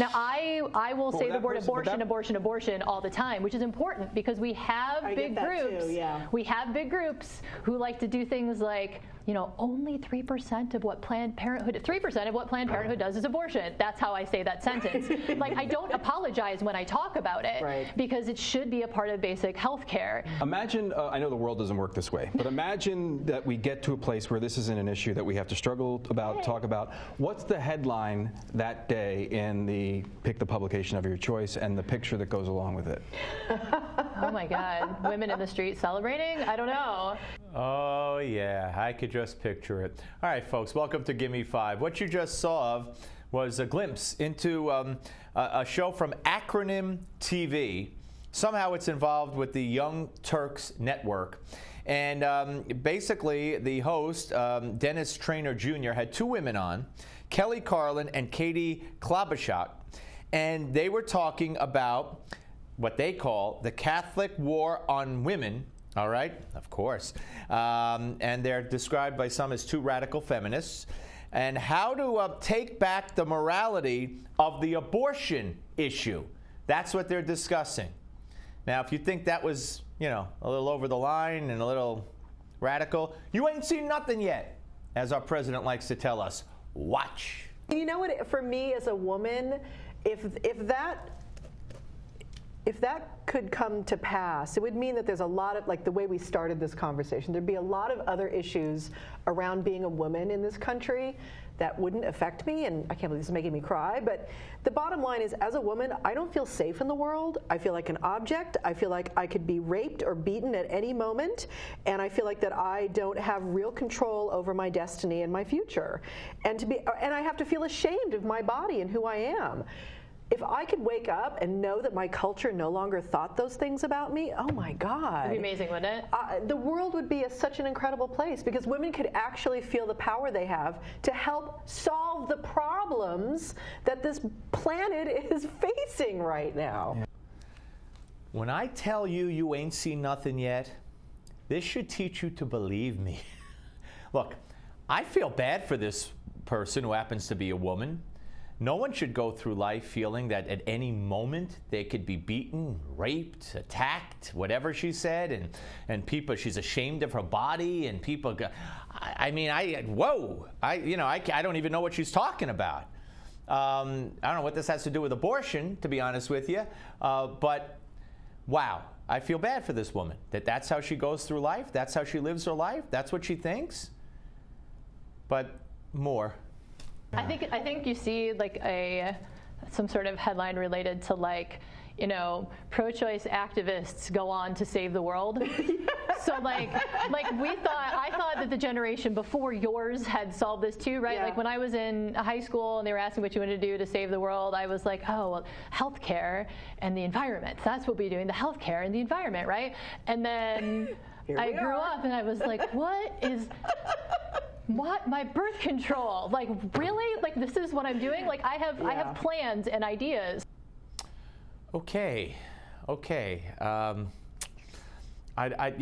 Now, I will say the word abortion all the time, which is important because we have big groups. Too, yeah. We have big groups who like to do things like, you know, only 3% of what Planned Parenthood does is abortion. That's how I say that sentence. Like, I don't apologize when I talk about it because it should be a part of basic health care. Imagine, I know the world doesn't work this way, but imagine that we get to a place where this isn't an issue that we have to struggle about, talk about. What's the headline that day in the pick the publication of your choice and the picture that goes along with it? Oh my God, women in the street celebrating? I don't know. Oh yeah, I could just picture it. All right, folks, welcome to Gimme 5. What you just saw was a glimpse into a show from Acronym TV. Somehow it's involved with the Young Turks Network. And basically, the host, Dennis Traynor Jr., had two women on, Kelly Carlin and Katie Klobuchar, and they were talking about what they call the Catholic war on women. All right, of course. And they're described by some as two radical feminists. And how to take back the morality of the abortion issue. That's what they're discussing. Now, if you think that was, you know, a little over the line and a little radical, you ain't seen nothing yet, as our president likes to tell us. Watch. You know what, for me as a woman, if that could come to pass, it would mean that there's a lot of, like the way we started this conversation, there'd be a lot of other issues around being a woman in this country that wouldn't affect me, and I can't believe this is making me cry, but the bottom line is, as a woman, I don't feel safe in the world. I feel like an object. I feel like I could be raped or beaten at any moment, and I feel like that I don't have real control over my destiny and my future. And I have to feel ashamed of my body and who I am. If I could wake up and know that my culture no longer thought those things about me, oh my God. It'd be amazing, wouldn't it? The world would be such an incredible place because women could actually feel the power they have to help solve the problems that this planet is facing right now. When I tell you you ain't seen nothing yet, this should teach you to believe me. Look, I feel bad for this person who happens to be a woman. No one should go through life feeling that at any moment they could be beaten, raped, attacked, whatever she said, and people, she's ashamed of her body, and people go, I don't even know what she's talking about. I don't know what this has to do with abortion, to be honest with you, but wow, I feel bad for this woman, that's how she goes through life, that's how she lives her life, that's what she thinks, but more. I think you see like some sort of headline related to, like, you know, pro-choice activists go on to save the world. So I thought that the generation before yours had solved this too, right? Yeah. Like when I was in high school and they were asking what you wanted to do to save the world, I was like, oh, well, healthcare and the environment. That's what we're doing, the healthcare and the environment, right? And then I grew up and I was like, what? My birth control? Like, really? Like, this is what I'm doing? Like, I have plans and ideas. Okay. You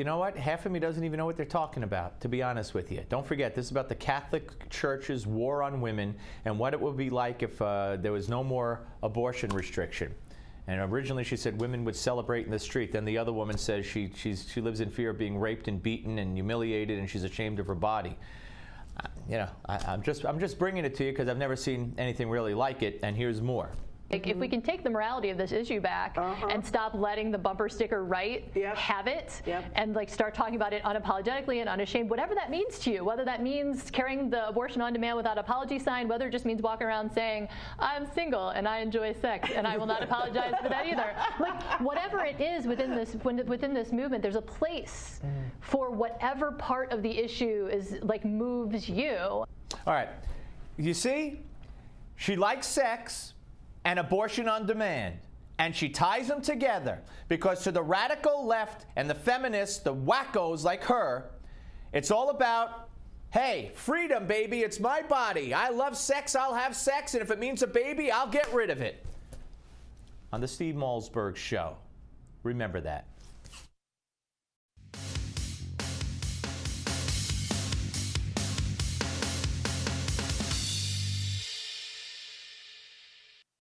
know what? Half of me doesn't even know what they're talking about, to be honest with you. Don't forget, this is about the Catholic Church's war on women and what it would be like if there was no more abortion restriction. And originally she said women would celebrate in the street. Then the other woman says she lives in fear of being raped and beaten and humiliated, and she's ashamed of her body. You know, I'm just bringing it to you because I've never seen anything really like it, and here's more. Like, if we can take the morality of this issue back and stop letting the bumper sticker right have it, and like start talking about it unapologetically and unashamed, whatever that means to you, whether that means carrying the abortion on demand without apology sign, whether it just means walking around saying, I'm single and I enjoy sex and I will not apologize for that either. Like, whatever it is within this movement, there's a place for whatever part of the issue is like moves you. All right, you see, she likes sex and abortion on demand, and she ties them together because to the radical left and the feminists, the wackos like her, it's all about, hey, freedom, baby, it's my body. I love sex, I'll have sex, and if it means a baby, I'll get rid of it. On the Steve Malzberg Show. Remember that.